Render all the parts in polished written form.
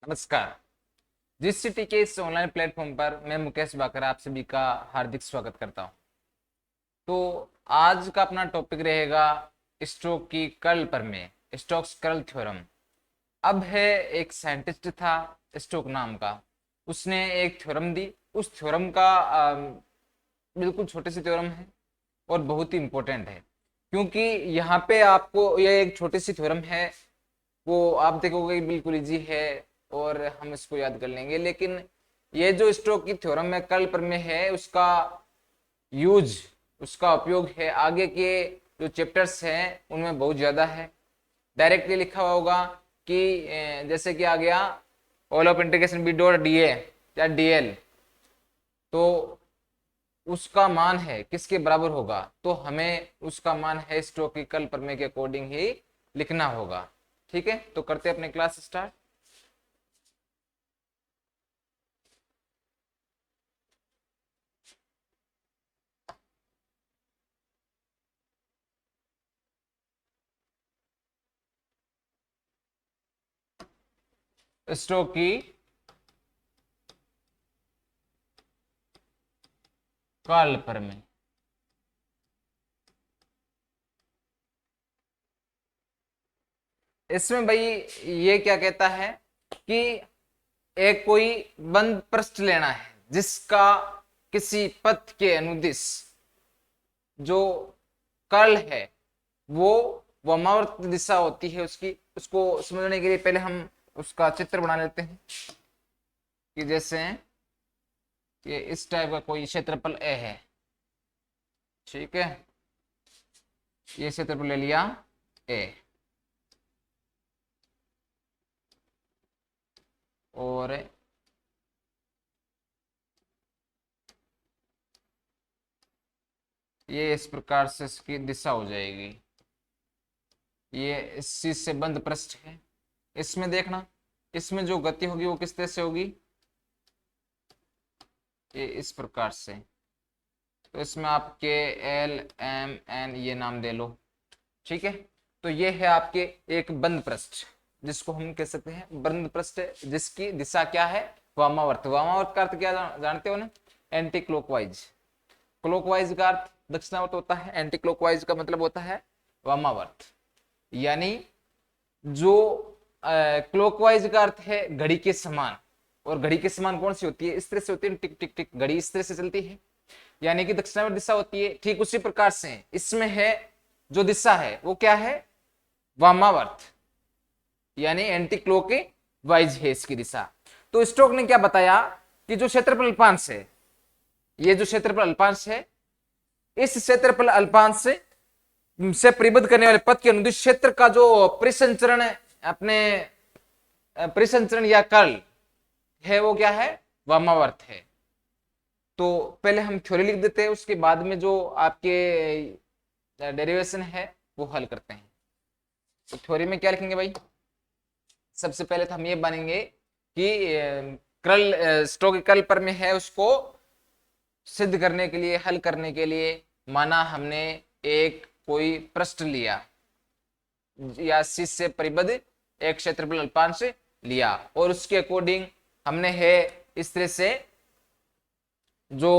नमस्कार। जीसीटी के इस ऑनलाइन प्लेटफॉर्म पर मैं मुकेश बाकर आप सभी का हार्दिक स्वागत करता हूं। तो आज का अपना टॉपिक रहेगा स्टोक की कर्ल प्रमेय, स्टोक्स कर्ल थ्योरम। अब है एक साइंटिस्ट था स्टोक नाम का, उसने एक थ्योरम दी। उस थ्योरम का बिल्कुल छोटी सी थ्योरम है और बहुत ही इंपॉर्टेंट है, क्योंकि यहाँ पे आपको यह एक छोटी सी थ्योरम है, वो आप देखोगे बिल्कुल इजी है और हम इसको याद कर लेंगे। लेकिन ये जो स्टोक की थ्योरम में कर्ल प्रमेय है, उसका यूज, उसका उपयोग है आगे के जो चैप्टर्स हैं उनमें बहुत ज्यादा है। डायरेक्टली लिखा हुआ होगा कि जैसे कि आ गया all of integration b dot D a या डीएल, तो उसका मान है किसके बराबर होगा, तो हमें उसका मान है स्टोक की कर्ल प्रमेय के अकॉर्डिंग ही लिखना होगा। ठीक है, तो करते हैं अपने क्लास स्टार्ट। स्टोक की कर्ल प्रमेय। इसमें भाई ये क्या कहता है कि एक कोई बंद पृष्ठ लेना है जिसका किसी पथ के अनुदिश जो कर्ल है वो वामावर्त दिशा होती है उसकी। उसको समझने के लिए पहले हम उसका चित्र बना लेते हैं कि जैसे कि इस टाइप का कोई क्षेत्रफल ए है। ठीक है, ये क्षेत्रफल ले लिया ए, और ये इस प्रकार से इसकी दिशा हो जाएगी। ये इस चीज से बंद पृष्ठ है। इसमें देखना, इसमें जो गति होगी वो किस तरह से होगी, ये इस प्रकार से। तो इसमें आपके एल एम एन ये नाम दे लो। ठीक है, तो ये है आपके एक बंद पृष्ठ जिसको हम कह सकते हैं बंद पृष्ठ, जिसकी दिशा क्या है, वामावर्त। वामावर्त का अर्थ क्या जानते हो ना, एंटी क्लॉकवाइज। क्लॉकवाइज का अर्थ दक्षिणावर्त होता है, एंटी क्लॉकवाइज का मतलब होता है वामावर्त। यानी जो क्लॉकवाइज का अर्थ है घड़ी के समान, और घड़ी के समान कौन सी होती है, इस तरह से होती है, टिक टिक टिक घड़ी इस तरह से चलती है, यानी कि दक्षिणावर्त दिशा होती है। ठीक उसी प्रकार से इसमें है जो दिशा है वो क्या है, वामावर्त, यानी एंटी क्लॉकवाइज है इसकी दिशा। तो स्टोक ने क्या बताया कि जो क्षेत्रफल अल्पांश है, ये जो क्षेत्रफल अल्पांश है, इस क्षेत्रफल अल्पांश से परिबद्ध करने वाले पथ के अनुदिश क्षेत्र का जो परिसंचरण अपने परिसंचरण या कर्ल है वो क्या है, वामावर्त है। तो पहले हम थ्योरी लिख देते हैं, उसके बाद में जो आपके डेरिवेशन है वो हल करते हैं। तो थ्योरी में क्या लिखेंगे भाई, सबसे पहले तो हम ये मानेंगे कि कर्ल स्टोक कर्ल प्रमेय है, उसको सिद्ध करने के लिए, हल करने के लिए माना हमने एक कोई पृष्ठ लिया या शीर्ष से परिबद्ध एक क्षेत्रफल अल्पांश लिया, और उसके अकॉर्डिंग हमने है इस तरह से जो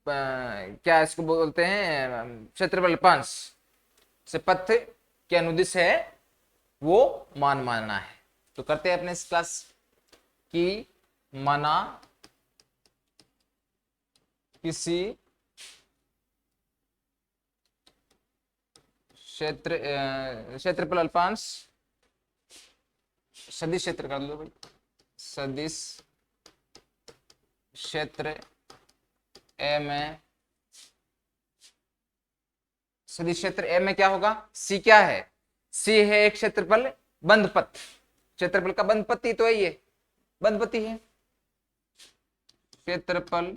क्या इसको बोलते हैं, क्षेत्रफल अल्पांश से पथ के अनुदिश है वो मान मानना है। तो करते हैं अपने इस क्लास की, माना किसी क्षेत्रफल अल्पांश सदिश क्षेत्र कर दो भाई, सदिश क्षेत्र ए में, सदिश क्षेत्र ए में क्या होगा, सी क्या है, सी है एक क्षेत्रफल बंद पथ। क्षेत्रफल का बंद पथ ही तो है, ये बंद पथ ही है। क्षेत्रफल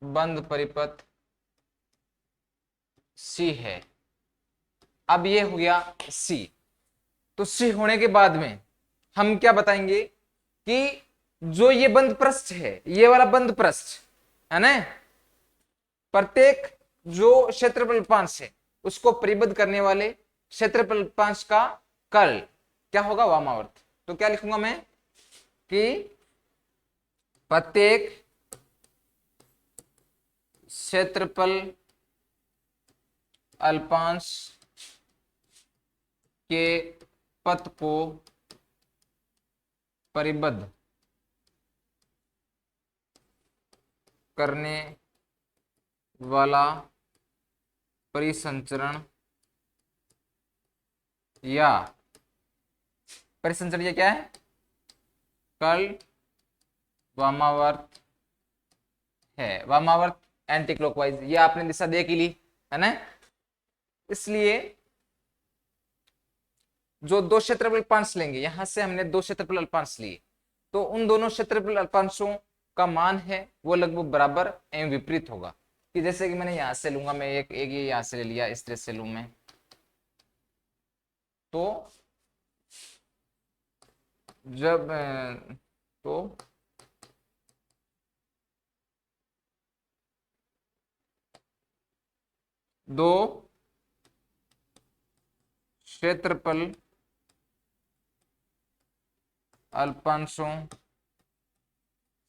बंद परिपथ सी है। अब ये हो गया सी। तो सी होने के बाद में हम क्या बताएंगे कि जो ये बंद पृष्ठ है, ये वाला बंद पृष्ठ है ना, प्रत्येक जो क्षेत्रफल अल्पांश है उसको परिबद्ध करने वाले क्षेत्रफल अल्पांश का कर्ल क्या होगा, वामावर्त। तो क्या लिखूंगा मैं कि प्रत्येक क्षेत्रफल अल्पांश के पथ को परिबद्ध करने वाला परिसंचरण या परिसंचरण, ये क्या है, कर्ल वामावर्त है। वामावर्त एंटी क्लॉकवाइज, ये आपने दिशा देख ली है ना। इसलिए जो दो क्षेत्रफल अल्पांश लेंगे, यहां से हमने दो क्षेत्रफल अल्पांश लिए, तो उन दोनों क्षेत्रफल अल्पांशों का मान है वो लगभग बराबर एवं विपरीत होगा। कि जैसे कि मैंने यहां से लूंगा, मैं एक ये यहां से ले लिया, इस तरह से लूं मैं, तो जब तो दो क्षेत्रफल अल्पांशों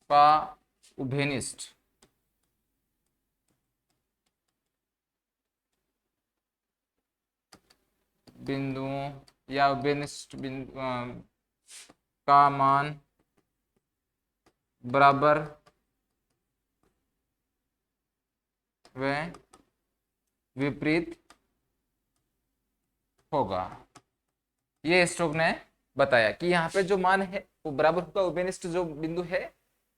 का उभयनिष्ठ बिंदुओं या उभयनिष्ठ बिंदु का मान बराबर व विपरीत होगा। ये स्टोक ने बताया कि यहाँ पे जो मान है वो बराबर होगा, उभयनिष्ठ जो बिंदु है,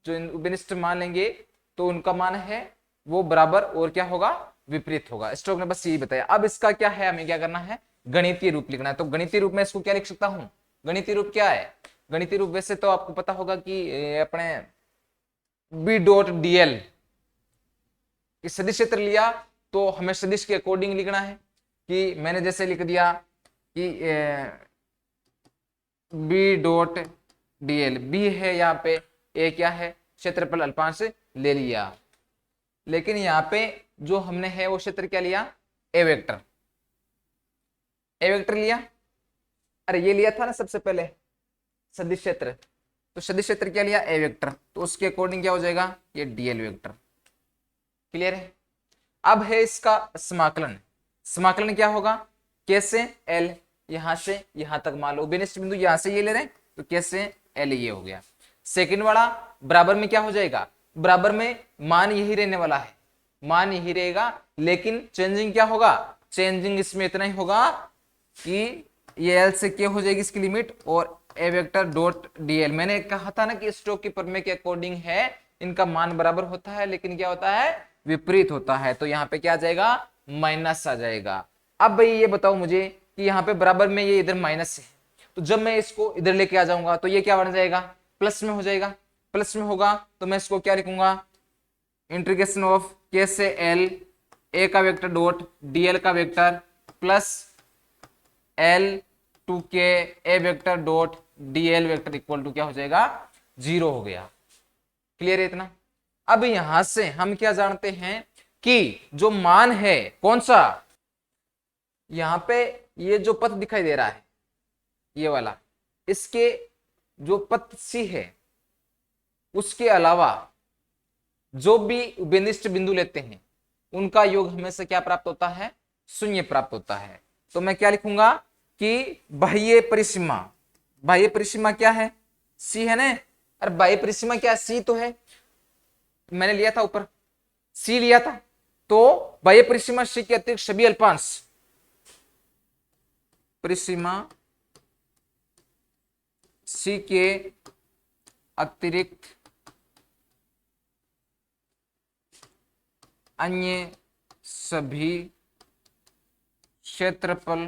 जो उभयनिष्ठ मान लेंगे तो उनका मान है वो बराबर और क्या होगा, विपरीत होगा। स्टोक ने बस यही बताया। अब इसका क्या है, हमें क्या करना है, गणितीय रूप लिखना है। तो गणितीय रूप में इसको क्या लिख सकता हूं, गणितीय रूप क्या है, गणितीय रूप वैसे तो आपको पता होगा कि अपने बी डॉट डीएल सदिश क्षेत्र लिया तो हमें सदिश के अकॉर्डिंग लिखना है। कि मैंने जैसे लिख दिया कि बी डॉट डीएल, बी है यहाँ पे, ए क्या है, क्षेत्रफल अल्पांश ले लिया, लेकिन यहाँ पे जो हमने है वो क्षेत्र क्या लिया, ए वेक्टर, ए वेक्टर लिया। अरे ये लिया था ना सबसे पहले सदिश क्षेत्र, तो सदिश क्षेत्र क्या लिया, ए वेक्टर, तो उसके अकॉर्डिंग क्या हो जाएगा, ये डीएल वेक्टर। क्लियर है। अब है इसका समाकलन, समाकलन क्या होगा, कैसे, एल यहां से यहां तक मान लो उभयनिष्ठ बिंदु यहां से ये ले रहे हैं, तो कैसे एल ये हो गया। सेकंड वाला बराबर में क्या हो जाएगा, बराबर में मान यही रहने वाला है, मान यही रहेगा, लेकिन चेंजिंग क्या होगा, चेंजिंग इसमें इतना ही होगा कि ये एल से क्या हो जाएगी इसकी लिमिट, और ए वेक्टर डॉट डीएल। मैंने कहा था ना कि स्टोक की प्रमेय के अकॉर्डिंग है, इनका मान बराबर होता है लेकिन क्या होता है, विपरीत होता है। तो यहाँ पे क्या आ जाएगा, माइनस आ जाएगा। अब भाई ये बताओ मुझे कि यहाँ पे बराबर में ये इधर माइनस है, तो जब मैं इसको इधर लेके आ जाऊंगा तो ये क्या बन जाएगा, प्लस में हो जाएगा। प्लस में होगा तो मैं इसको क्या लिखूंगा, इंटीग्रेशन ऑफ के से एल ए का वेक्टर डॉट डीएल का वेक्टर प्लस एल टू के A vector dot DL vector equal to क्या हो जाएगा, 0 हो गया। क्लियर है इतना। अब यहां से हम क्या जानते हैं कि जो मान है कौन सा, यहां पे ये जो पथ दिखाई दे रहा है ये वाला, इसके जो पथ सी है उसके अलावा जो भी उभयनिष्ठ बिंदु लेते हैं उनका योग हमेशा क्या प्राप्त होता है, शून्य प्राप्त होता है। तो मैं क्या लिखूंगा कि बाह्य परिसीमा, बाह्य परिसीमा क्या है, सी है ना। अरे बाह्य परिसीमा क्या, सी तो है, मैंने लिया था ऊपर सी लिया था, तो बाह्य परिसीमा सी के अतिरिक्त सभी अल्पांश, परिसीमा सी के अतिरिक्त अन्य सभी क्षेत्रफल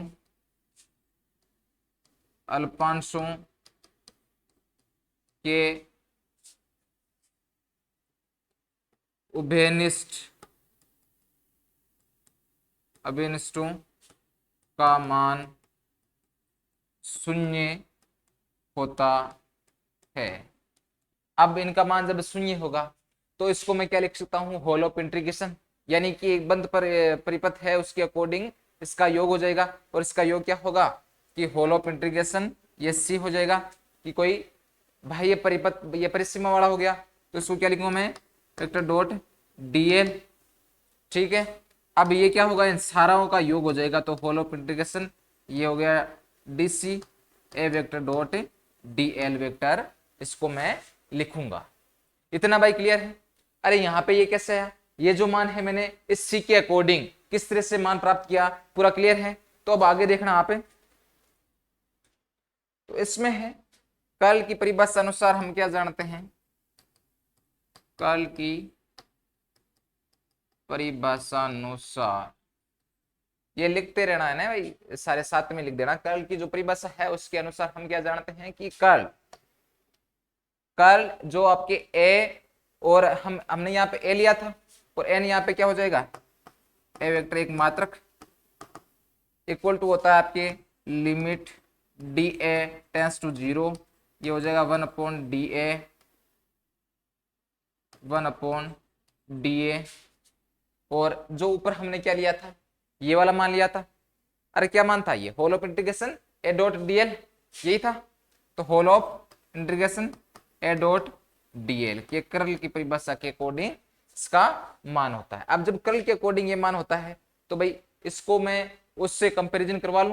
अल्पांशों के उभयनिष्ठ अभिनिष्ठों का मान शून्य होता है। अब इनका मान जब शून्य होगा तो इसको मैं क्या लिख सकता हूं, होल ऑफ इंटीग्रेशन, यानी कि एक बंद पर परिपथ है उसके अकॉर्डिंग इसका योग हो जाएगा, और इसका योग क्या होगा, कि होल ऑफ इंटीग्रेशन ये सी हो जाएगा कि कोई भाई ये परिपथ ये परिसीमा वाला हो गया, तो इसको क्या लिखूंगा मैं, वेक्टर डॉट डीएल। ठीक है, अब ये क्या होगा, इन साराओं का योग हो जाएगा, तो होल ऑफ इंटीग्रेशन ये हो गया डी सी ए vector dot D L vector, इसको मैं लिखूंगा। इतना भाई क्लियर है। अरे यहाँ पे ये कैसे है, ये जो मान है मैंने इस सी के अकॉर्डिंग किस तरह से मान प्राप्त किया, पूरा क्लियर है। तो अब आगे देखना आप, तो इसमें है कर्ल की परिभाषा अनुसार हम क्या जानते हैं, कर्ल की परिभाषा अनुसार ये लिखते रहना है ना भाई, सारे साथ में लिख देना। कर्ल की जो परिभाषा है उसके अनुसार हम क्या जानते हैं कि कर्ल कर्ल जो आपके ए, और हमने यहाँ पे ए लिया था और एन यहाँ पे क्या हो जाएगा, ए वेक्टर एक मात्रक, इक्वल टू होता है आपके limit d a tends to 0, ये हो जाएगा 1/DA और जो ऊपर हमने क्या लिया था, ये वाला मान लिया था। अरे क्या मान था ये, whole of integration a dot dl, यही था। तो whole of integration a dot dl के कर्ल की परिभाषा के अकॉर्डिंग इसका मान होता है। अब जब कर्ल के अकॉर्डिंग ये मान होता है तो भाई इसको मैं उससे कंपैरिजन करवा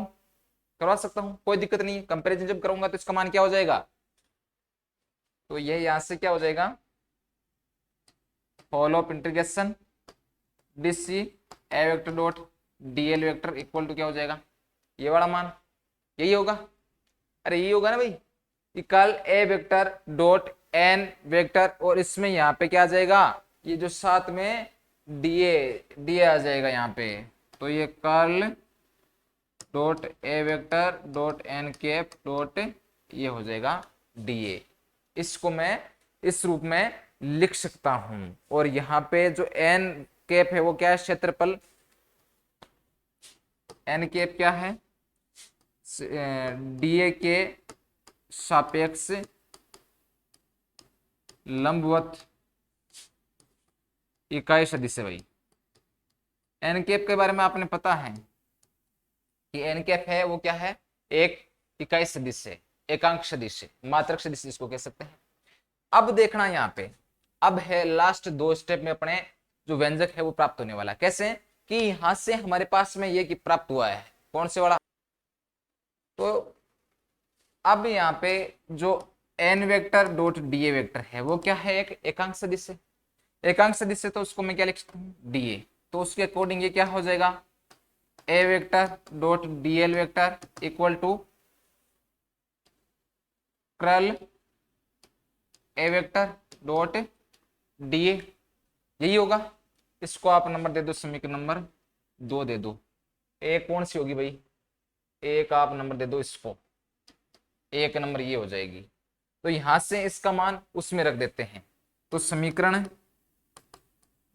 सकता हूं, कोई दिक्कत नहीं है। कंपैरिजन जब करूंगा तो इसका मान क्या हो जाएगा, तो ये यहां से क्या हो जाएगा, whole of integration d C A vector dot DL vector equal to क्या हो जाएगा, ये वाला मान, यही होगा। अरे यही होगा ना भाई, इक्वल ए वेक्टर डॉट एन वेक्टर, और इसमें यहाँ पे क्या आ जाएगा, ये जो साथ में डीए आ जाएगा यहाँ पे, तो ये curl dot a vector dot n cap dot ये हो जाएगा डीए। इसको मैं इस रूप में लिख सकता हूं। और यहाँ पे जो एन कैप है वो क्या है, क्षेत्रफल, एन कैप क्या है, डीए के सापेक्ष लंबवत इकाई सदिश है। भाई एन कैप के बारे में आपने पता है कि एन कैप है वो क्या है, एक इकाई सदिश है, एकांक सदिश है, मात्रक सदिश जिसको कह सकते हैं। अब देखना यहाँ पे, अब है लास्ट 2 स्टेप में अपने जो व्यंजक है वो प्राप्त होने वाला। कैसे कि यहां से हमारे पास में ये कि प्राप्त हुआ है, कौन से वाला, तो अब यहाँ पे जो n vector dot D a vector है वो क्या है, एक एकांक सदिश है। एकांक सदिश है तो उसको मैं क्या लिख सकता हूँ, डी ए। तो उसके अकॉर्डिंग ये क्या हो जाएगा, A vector dot D L vector equal to curl A vector dot D A, यही होगा। इसको आप नंबर दे दो, समीकरण नंबर 2 दे दो। ए कौन सी होगी भाई, एक आप नंबर दे दो इसको, एक नंबर ये हो जाएगी। तो यहां से इसका मान उसमें रख देते हैं, तो समीकरण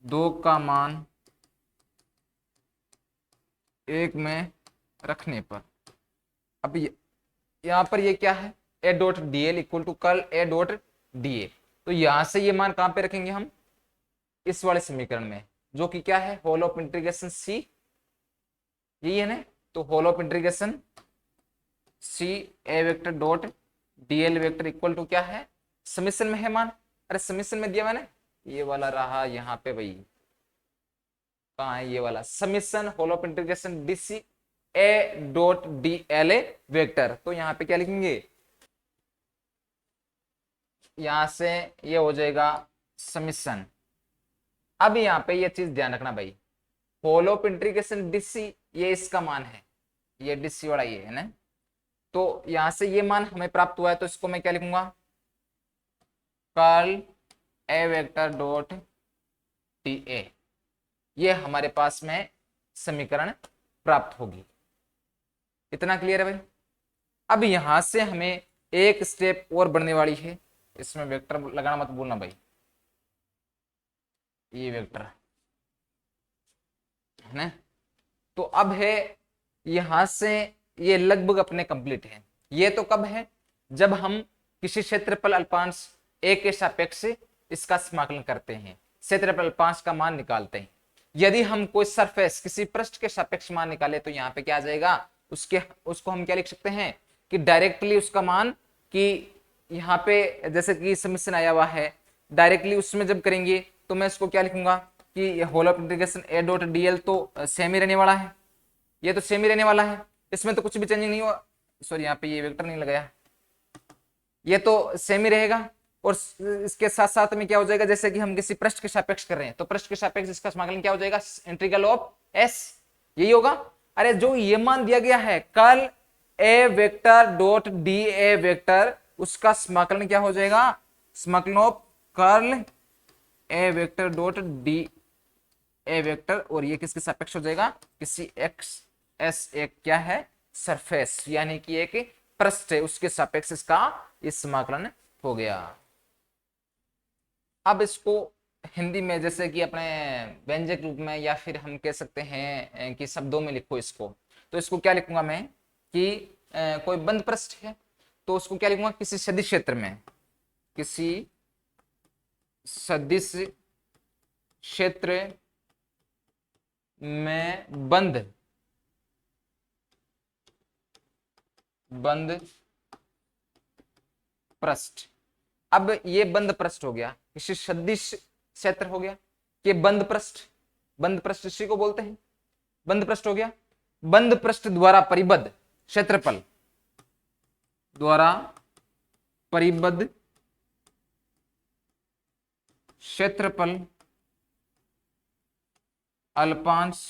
2 का मान 1 में रखने पर, अब यहां पर ये क्या है, a dot D l equal to curl a dot D a. तो यहां से ये मान कहां पे रखेंगे हम, इस वाले समीकरण में, जो कि क्या है, होल ऑफ इंटीग्रेशन सी, यही है ना। तो whole of integration c A vector dot DL vector equal to क्या है, समीशन में है मान, अरे समीशन में दिया मैंने, ये वाला रहा यहाँ पे भाई, कहाँ है ये वाला summation, whole of integration d C a dot D l a vector. तो यहाँ पे क्या लिखेंगे, यहां से ये हो जाएगा समीशन। अब यहाँ पे ये चीज ध्यान रखना भाई, whole of integration d c ये इसका मान है, ये डी सी वाला ये है ना। तो यहां से ये मान हमें प्राप्त हुआ है, तो इसको मैं क्या लिखूंगा, curl A vector dot D A, ये हमारे पास में समीकरण प्राप्त होगी। इतना क्लियर है भाई। अब यहां से हमें एक स्टेप और बढ़ने वाली है, इसमें वेक्टर लगाना मत भूलना भाई, ये वेक्टर है ना। तो अब है यहां से ये लगभग अपने कंप्लीट है। ये तो कब है, जब हम किसी क्षेत्रफल अल्पांश ए के सापेक्ष इसका समाकलन करते हैं, क्षेत्रफल अल्पांश का मान निकालते हैं। यदि हम कोई सरफेस किसी पृष्ठ के सापेक्ष मान निकाले तो यहाँ पे क्या आ जाएगा, उसको हम क्या लिख सकते हैं कि डायरेक्टली उसका मान कि यहाँ पे जैसे कि समीशन आया हुआ है, डायरेक्टली उसमें जब करेंगे तो मैं इसको क्या लिखूंगा कि whole of integration a dot dl तो सेम ही रहने वाला है, ये तो सेम ही रहने वाला है, इसमें तो कुछ भी चेंजिंग नहीं हुआ। सॉरी, यहाँ पे ये वेक्टर नहीं लगाया, ये तो सेम ही रहेगा। और इसके साथ साथ में क्या हो जाएगा, जैसे कि हम किसी पृष्ठ के सापेक्ष कर रहे हैं तो पृष्ठ के सापेक्ष इसका समाकलन क्या हो जाएगा, इंटीग्रल ऑफ एस, यही होगा। अरे जो ये मान दिया गया है curl A vector dot D a vector, उसका समाकलन क्या हो जाएगा, समाकलन of curl A vector dot D a vector, और ये किसके सापेक्ष हो जाएगा, किसी एक्स एस, एक क्या है सरफेस, यानी कि एक पृष्ठ है उसके सापेक्ष इसका इस समाकलन हो गया। अब इसको हिंदी में जैसे कि अपने व्यंजक रूप में या फिर हम कह सकते हैं कि शब्दों में लिखो इसको, तो इसको क्या लिखूंगा मैं कि कोई बंद पृष्ठ है तो उसको क्या लिखूंगा, किसी सदिश क्षेत्र में, किसी सदिश क्षेत्र में बंद पृष्ठ। अब ये बंद पृष्ठ हो गया, किसी सदिश क्षेत्र हो गया, ये बंद पृष्ठ इसी को बोलते हैं, बंद पृष्ठ हो गया। बंद पृष्ठ द्वारा परिबद्ध क्षेत्रफल, द्वारा परिबद्ध क्षेत्रफल अल्पांश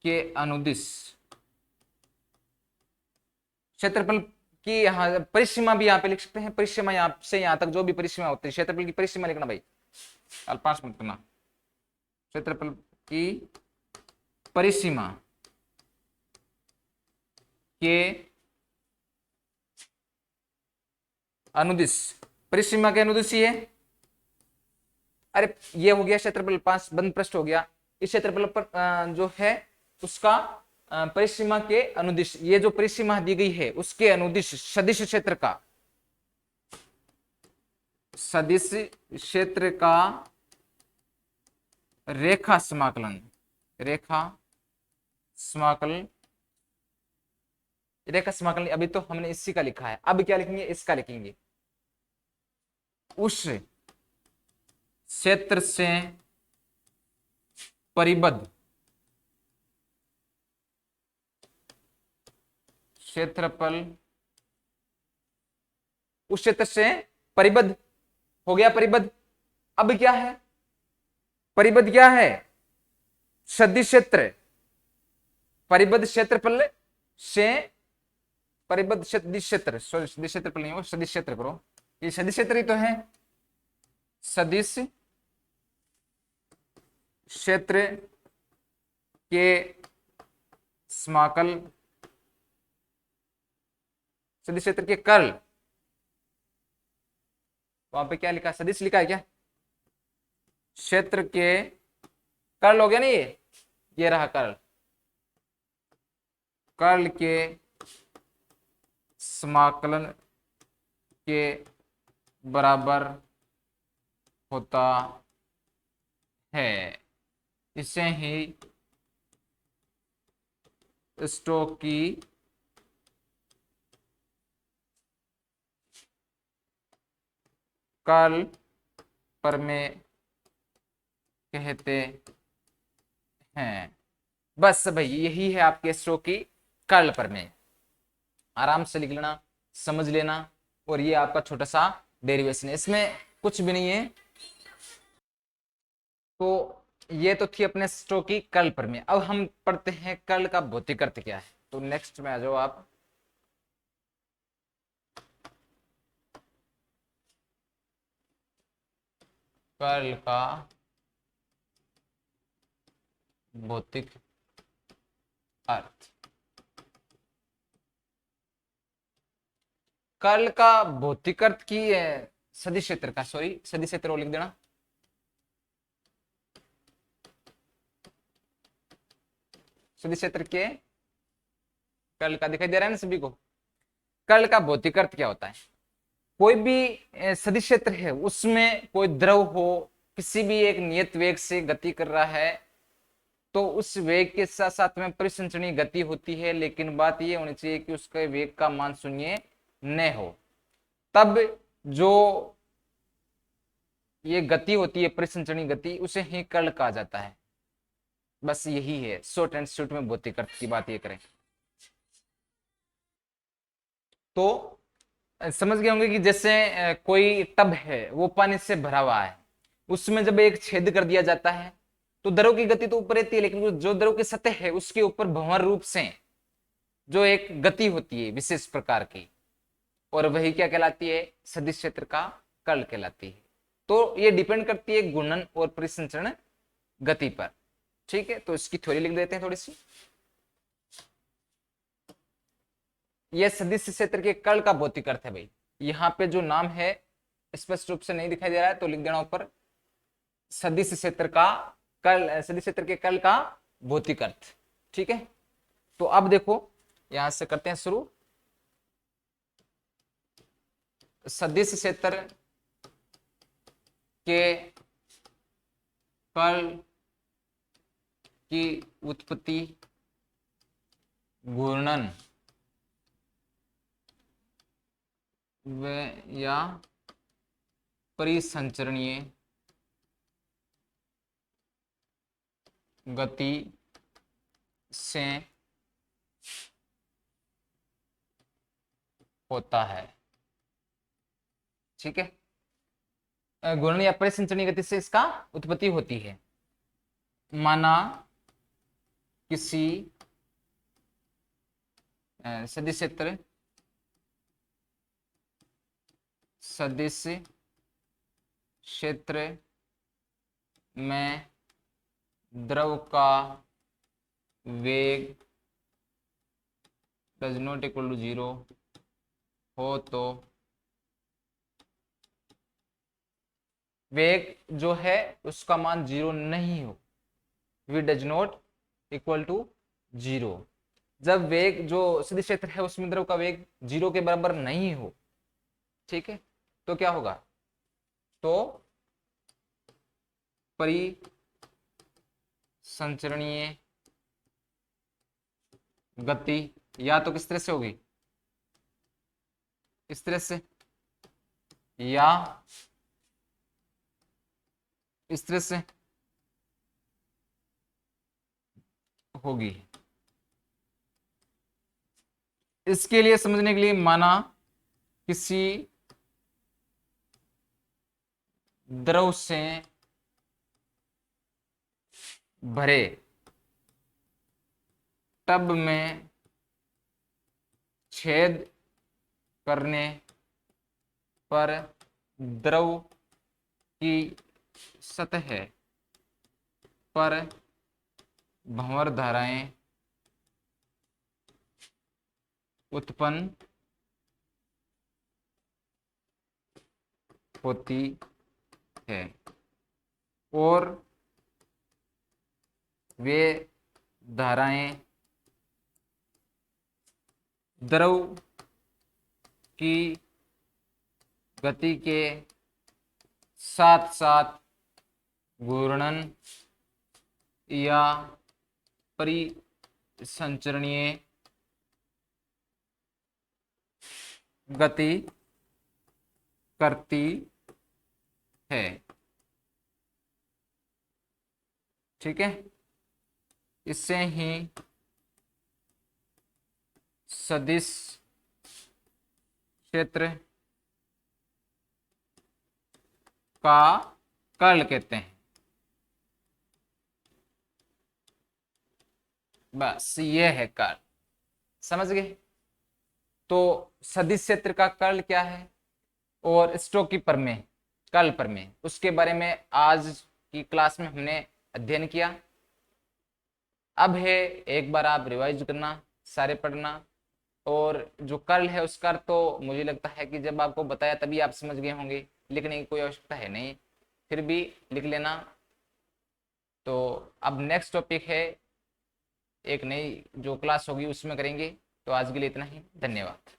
के अनुदिश, क्षेत्रफल की यहाँ परिसीमा भी यहाँ पे लिख सकते हैं, परिसीमा यहाँ से यहाँ तक जो भी परिसीमा होती है, क्षेत्रफल की परिसीमा लिखना भाई, अल्पांश मत करना, क्षेत्रफल की परिसीमा के अनुदिश, परिसीमा के अनुदिश ये, अरे ये हो गया क्षेत्रफल 5 बंद पृष्ठ हो गया। इस क्षेत्रफल पर जो है उसका परिसीमा के अनुदिश, ये जो परिसीमा दी गई है उसके अनुदिश सदिश क्षेत्र का, सदिश क्षेत्र का रेखा समाकलन, रेखा समाकलन अभी तो हमने इसी का लिखा है, अब क्या लिखेंगे, इसका लिखेंगे, उस क्षेत्र से परिबद्ध क्षेत्रफल, उस क्षेत्र से परिबद्ध हो गया, परिबद्ध। अब क्या है, परिबद्ध क्या है, सदिश क्षेत्र, परिबद्ध क्षेत्रफल से परिबद्ध सदिश क्षेत्र, सॉरी सदिश क्षेत्रफल नहीं हो, सदिश क्षेत्र करो, ये सदिश क्षेत्र ही तो है, सदिश क्षेत्र के समाकल, सदिश क्षेत्र के कर्ल, वहां पे क्या लिखा, सदिश लिखा है क्या, क्षेत्र के कर्ल हो गया ना, ये रहा कर्ल, कर्ल के समाकलन के बराबर होता है, इसे ही स्टोक्स की कर्ल प्रमेय कहते हैं। बस भाई यही है आपके स्टोक्स की कर्ल प्रमेय, आराम से लिख लेना, समझ लेना, और ये आपका छोटा सा डेरिवेशन है, इसमें कुछ भी नहीं है। तो ये तो थी अपने स्टोक्स की कर्ल प्रमेय। अब हम पढ़ते हैं कर्ल का भौतिक अर्थ क्या है, तो नेक्स्ट में आ जाओ आप। कर्ल का भौतिक अर्थ, कर्ल का भौतिक अर्थ की सदिश क्षेत्र का, सॉरी सदिश क्षेत्र लिख देना, सदिश क्षेत्र के कर्ल का दिखाई दे रहा है ना सभी को। कर्ल का भौतिक अर्थ क्या होता है, कोई भी सदिश क्षेत्र है उसमें कोई द्रव हो, किसी भी एक नियत वेग से गति कर रहा है, तो उस वेग के साथ साथ में परिसंचरणीय गति होती है, लेकिन बात ये होनी चाहिए कि उसके वेग का मान शून्य न हो। तब जो ये गति होती है परिसंचरणीय गति, उसे ही कर्ल कहा जाता है। बस यही है, शॉर्ट एंड स्वीट में भौतिक अर्थ की बात ये करें तो समझ गए होंगे कि जैसे कोई टब है, वो पानी से भरा हुआ है, उसमें जब एक छेद कर दिया जाता है तो द्रव की गति तो ऊपर रहती है, लेकिन जो द्रव की सतह है उसके ऊपर भंवर रूप से जो एक गति होती है विशेष प्रकार की, और वही क्या कहलाती है, सदिश क्षेत्र का कर्ल कहलाती है। तो ये डिपेंड करती है घूर्णन और परिसंचरण गति पर। ठीक है, तो इसकी थ्योरी लिख देते हैं थोड़ी सी। यह सदिश क्षेत्र के कर्ल का भौतिक अर्थ है भाई। यहाँ पे जो नाम है स्पष्ट रूप से नहीं दिखाई दे रहा है तो लिख देना ऊपर, सदिश क्षेत्र का कर्ल, सदिश क्षेत्र के कर्ल का भौतिक अर्थ। ठीक है, तो अब देखो यहां से करते हैं शुरू। सदिश क्षेत्र के कर्ल की उत्पत्ति घूर्णन या परिसंचरणीय गति से होता है। ठीक है, घूर्णन या परिसंचरणीय गति से इसका उत्पत्ति होती है। माना किसी सदिश क्षेत्र में द्रव का वेग डज नॉट इक्वल टू 0 हो तो वेग जो है उसका मान 0 नहीं हो, v does not equal to 0। जब वेग जो सदिश क्षेत्र है उसमें द्रव का वेग 0 के बराबर नहीं हो, ठीक है, तो क्या होगा, तो परिसंचरणीय गति या तो किस तरह से होगी, इस तरह से, या इस तरह से होगी। इसके लिए समझने के लिए माना किसी द्रव से भरे टब में छेद करने पर द्रव की सतह पर भंवर धाराएं उत्पन्न होती है और वे धाराएं द्रव की गति के साथ साथ घूर्णन या परिसंचरणीय गति करती है। ठीक है, इससे ही सदिश क्षेत्र का कर्ल कहते हैं। बस ये है कर्ल, समझ गए। तो सदिश क्षेत्र का कर्ल क्या है और स्टोक्स की प्रमेय, कर्ल प्रमेय, उसके बारे में आज की क्लास में हमने अध्ययन किया। अब है एक बार आप रिवाइज करना, सारे पढ़ना, और जो कर्ल है उसका तो मुझे लगता है कि जब आपको बताया तभी आप समझ गए होंगे, लिखने की कोई आवश्यकता है नहीं, फिर भी लिख लेना। तो अब नेक्स्ट टॉपिक है, एक नई जो क्लास होगी उसमें करेंगे। तो आज के लिए इतना ही, धन्यवाद।